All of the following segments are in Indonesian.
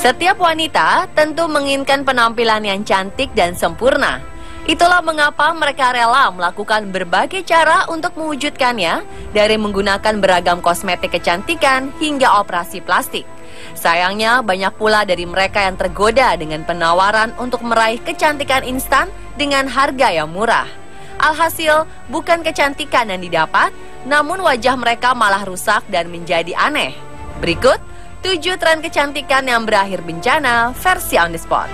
Setiap wanita tentu menginginkan penampilan yang cantik dan sempurna. Itulah mengapa mereka rela melakukan berbagai cara untuk mewujudkannya, dari menggunakan beragam kosmetik kecantikan hingga operasi plastik. Sayangnya banyak pula dari mereka yang tergoda dengan penawaran untuk meraih kecantikan instan dengan harga yang murah. Alhasil, bukan kecantikan yang didapat, namun wajah mereka malah rusak dan menjadi aneh. Berikut 7 tren kecantikan yang berakhir bencana versi On The Spot.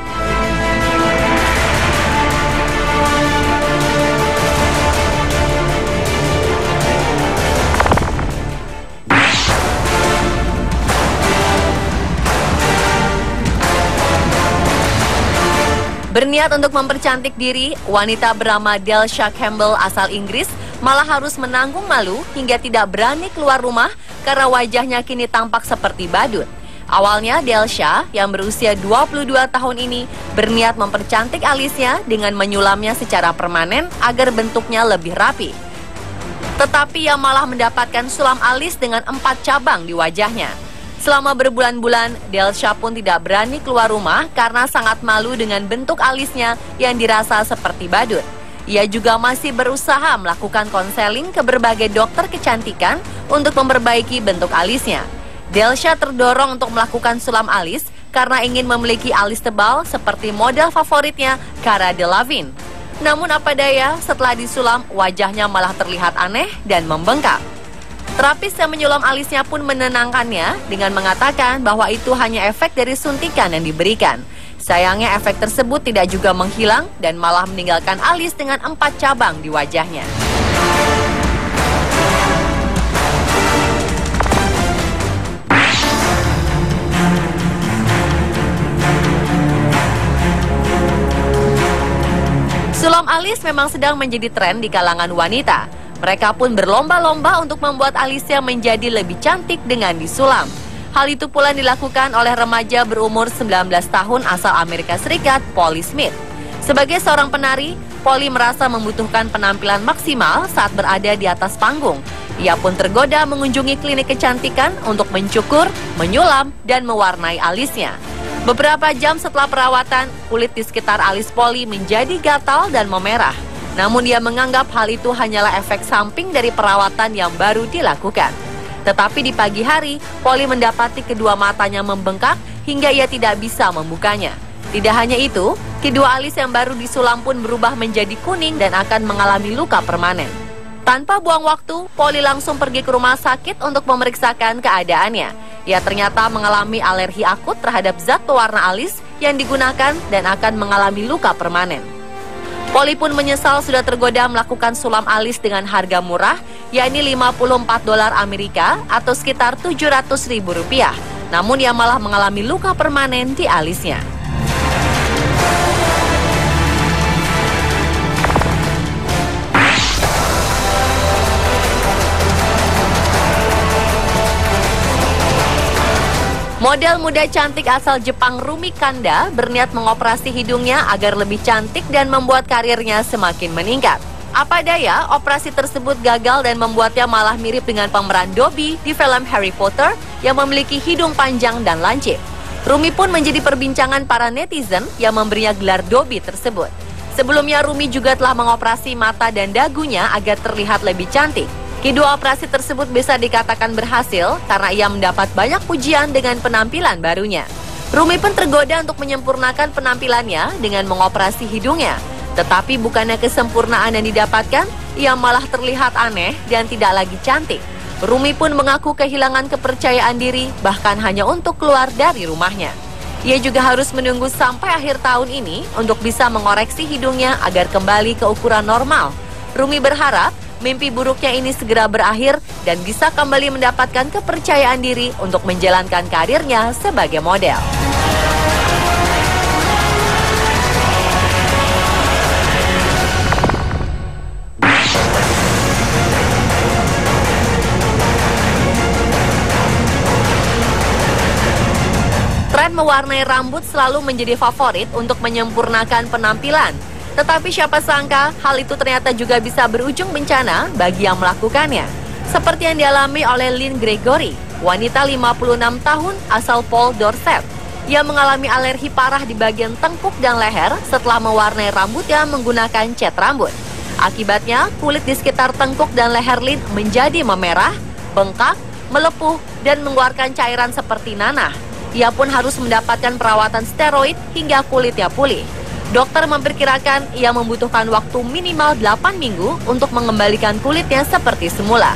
Berniat untuk mempercantik diri, wanita bernama Delsha Campbell asal Inggris malah harus menanggung malu hingga tidak berani keluar rumah karena wajahnya kini tampak seperti badut. Awalnya Delsha yang berusia 22 tahun ini berniat mempercantik alisnya dengan menyulamnya secara permanen agar bentuknya lebih rapi. Tetapi ia malah mendapatkan sulam alis dengan 4 cabang di wajahnya. Selama berbulan-bulan, Delsha pun tidak berani keluar rumah karena sangat malu dengan bentuk alisnya yang dirasa seperti badut. Ia juga masih berusaha melakukan konseling ke berbagai dokter kecantikan untuk memperbaiki bentuk alisnya. Delsha terdorong untuk melakukan sulam alis karena ingin memiliki alis tebal seperti model favoritnya, Cara Delevingne. Namun apa daya, setelah disulam, wajahnya malah terlihat aneh dan membengkak. Terapis yang menyulam alisnya pun menenangkannya dengan mengatakan bahwa itu hanya efek dari suntikan yang diberikan. Sayangnya efek tersebut tidak juga menghilang dan malah meninggalkan alis dengan 4 cabang di wajahnya. Sulam alis memang sedang menjadi tren di kalangan wanita. Mereka pun berlomba-lomba untuk membuat alisnya menjadi lebih cantik dengan disulam. Hal itu pula dilakukan oleh remaja berumur 19 tahun asal Amerika Serikat, Polly Smith. Sebagai seorang penari, Polly merasa membutuhkan penampilan maksimal saat berada di atas panggung. Ia pun tergoda mengunjungi klinik kecantikan untuk mencukur, menyulam, dan mewarnai alisnya. Beberapa jam setelah perawatan, kulit di sekitar alis Polly menjadi gatal dan memerah. Namun ia menganggap hal itu hanyalah efek samping dari perawatan yang baru dilakukan. Tetapi di pagi hari, Polly mendapati kedua matanya membengkak hingga ia tidak bisa membukanya. Tidak hanya itu, kedua alis yang baru disulam pun berubah menjadi kuning dan akan mengalami luka permanen. Tanpa buang waktu, Polly langsung pergi ke rumah sakit untuk memeriksakan keadaannya. Ia ternyata mengalami alergi akut terhadap zat pewarna alis yang digunakan dan akan mengalami luka permanen. Polly pun menyesal sudah tergoda melakukan sulam alis dengan harga murah, yakni $54 Amerika atau sekitar Rp700.000. Namun ia malah mengalami luka permanen di alisnya. Model muda cantik asal Jepang Rumi Kanda berniat mengoperasi hidungnya agar lebih cantik dan membuat karirnya semakin meningkat. Apa daya, operasi tersebut gagal dan membuatnya malah mirip dengan pemeran Dobby di film Harry Potter yang memiliki hidung panjang dan lancip. Rumi pun menjadi perbincangan para netizen yang memberinya gelar Dobby tersebut. Sebelumnya Rumi juga telah mengoperasi mata dan dagunya agar terlihat lebih cantik. Kedua operasi tersebut bisa dikatakan berhasil karena ia mendapat banyak pujian dengan penampilan barunya. Rumi pun tergoda untuk menyempurnakan penampilannya dengan mengoperasi hidungnya. Tetapi bukannya kesempurnaan yang didapatkan, ia malah terlihat aneh dan tidak lagi cantik. Rumi pun mengaku kehilangan kepercayaan diri bahkan hanya untuk keluar dari rumahnya. Ia juga harus menunggu sampai akhir tahun ini untuk bisa mengoreksi hidungnya agar kembali ke ukuran normal. Rumi berharap mimpi buruknya ini segera berakhir dan bisa kembali mendapatkan kepercayaan diri untuk menjalankan karirnya sebagai model. Tren mewarnai rambut selalu menjadi favorit untuk menyempurnakan penampilan. Tetapi siapa sangka hal itu ternyata juga bisa berujung bencana bagi yang melakukannya. Seperti yang dialami oleh Lynn Gregory, wanita 56 tahun asal Port Dorset. Ia mengalami alergi parah di bagian tengkuk dan leher setelah mewarnai rambutnya menggunakan cat rambut. Akibatnya, kulit di sekitar tengkuk dan leher Lin menjadi memerah, bengkak, melepuh, dan mengeluarkan cairan seperti nanah. Ia pun harus mendapatkan perawatan steroid hingga kulitnya pulih. Dokter memperkirakan ia membutuhkan waktu minimal 8 minggu untuk mengembalikan kulitnya seperti semula.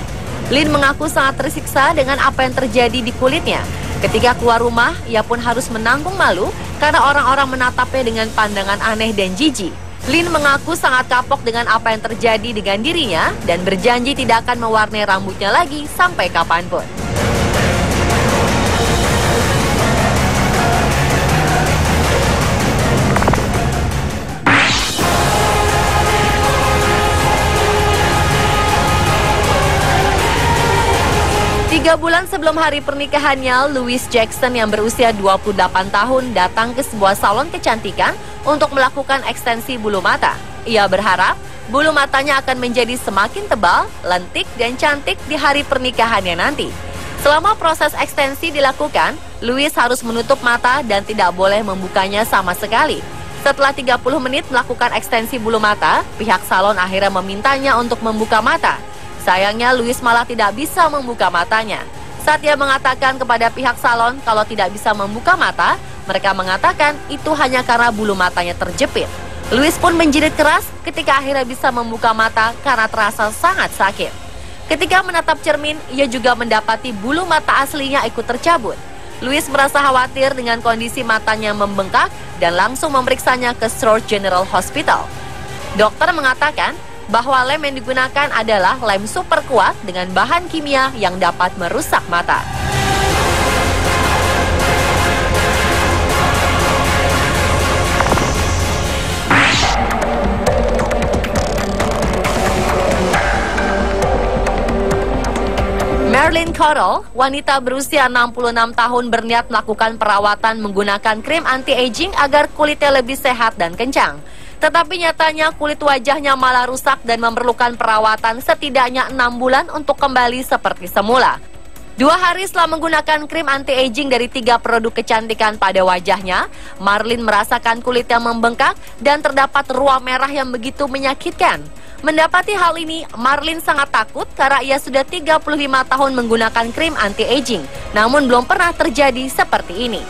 Lin mengaku sangat tersiksa dengan apa yang terjadi di kulitnya. Ketika keluar rumah, ia pun harus menanggung malu karena orang-orang menatapnya dengan pandangan aneh dan jijik. Lin mengaku sangat kapok dengan apa yang terjadi dengan dirinya dan berjanji tidak akan mewarnai rambutnya lagi sampai kapanpun. 3 bulan sebelum hari pernikahannya, Louis Jackson yang berusia 28 tahun datang ke sebuah salon kecantikan untuk melakukan ekstensi bulu mata. Ia berharap bulu matanya akan menjadi semakin tebal, lentik, dan cantik di hari pernikahannya nanti. Selama proses ekstensi dilakukan, Louis harus menutup mata dan tidak boleh membukanya sama sekali. Setelah 30 menit melakukan ekstensi bulu mata, pihak salon akhirnya memintanya untuk membuka mata. Sayangnya, Louis malah tidak bisa membuka matanya. Saat ia mengatakan kepada pihak salon kalau tidak bisa membuka mata, mereka mengatakan itu hanya karena bulu matanya terjepit. Louis pun menjerit keras ketika akhirnya bisa membuka mata karena terasa sangat sakit. Ketika menatap cermin, ia juga mendapati bulu mata aslinya ikut tercabut. Louis merasa khawatir dengan kondisi matanya membengkak dan langsung memeriksanya ke South General Hospital. Dokter mengatakan bahwa lem yang digunakan adalah lem super kuat dengan bahan kimia yang dapat merusak mata. Marilyn Cottle, wanita berusia 66 tahun berniat melakukan perawatan menggunakan krim anti-aging agar kulitnya lebih sehat dan kencang. Tetapi nyatanya kulit wajahnya malah rusak dan memerlukan perawatan setidaknya 6 bulan untuk kembali seperti semula. 2 hari setelah menggunakan krim anti-aging dari 3 produk kecantikan pada wajahnya, Marilyn merasakan kulitnya membengkak dan terdapat ruam merah yang begitu menyakitkan. Mendapati hal ini, Marilyn sangat takut karena ia sudah 35 tahun menggunakan krim anti-aging, namun belum pernah terjadi seperti ini.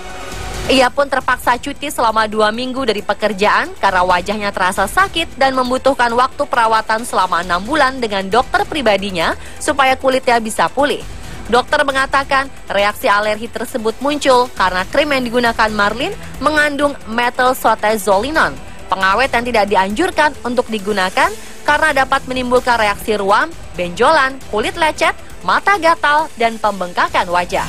Ia pun terpaksa cuti selama 2 minggu dari pekerjaan karena wajahnya terasa sakit dan membutuhkan waktu perawatan selama 6 bulan dengan dokter pribadinya supaya kulitnya bisa pulih. Dokter mengatakan reaksi alergi tersebut muncul karena krim yang digunakan Marilyn mengandung methylsotezolinone, pengawet yang tidak dianjurkan untuk digunakan karena dapat menimbulkan reaksi ruam, benjolan, kulit lecet, mata gatal, dan pembengkakan wajah.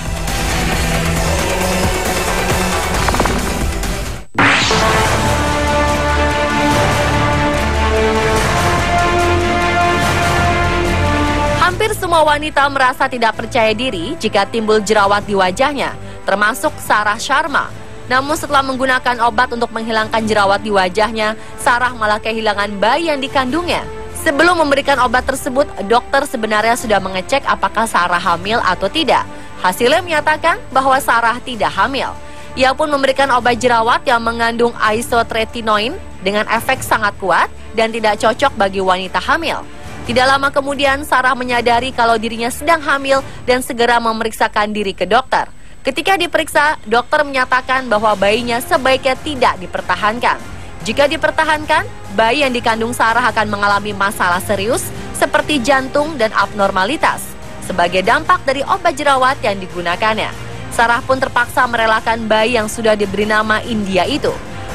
Hampir semua wanita merasa tidak percaya diri jika timbul jerawat di wajahnya, termasuk Sarah Sharma. Namun setelah menggunakan obat untuk menghilangkan jerawat di wajahnya, Sarah malah kehilangan bayi yang dikandungnya. Sebelum memberikan obat tersebut, dokter sebenarnya sudah mengecek apakah Sarah hamil atau tidak. Hasilnya menyatakan bahwa Sarah tidak hamil. Ia pun memberikan obat jerawat yang mengandung isotretinoin dengan efek sangat kuat dan tidak cocok bagi wanita hamil. Tidak lama kemudian, Sarah menyadari kalau dirinya sedang hamil dan segera memeriksakan diri ke dokter. Ketika diperiksa, dokter menyatakan bahwa bayinya sebaiknya tidak dipertahankan. Jika dipertahankan, bayi yang dikandung Sarah akan mengalami masalah serius seperti jantung dan abnormalitas sebagai dampak dari obat jerawat yang digunakannya. Sarah pun terpaksa merelakan bayi yang sudah diberi nama India itu.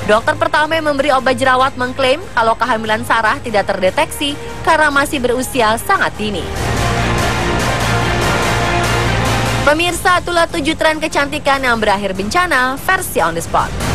Dokter pertama yang memberi obat jerawat mengklaim kalau kehamilan Sarah tidak terdeteksi karena masih berusia sangat dini. Pemirsa, itulah 7 tren kecantikan yang berakhir bencana versi On The Spot.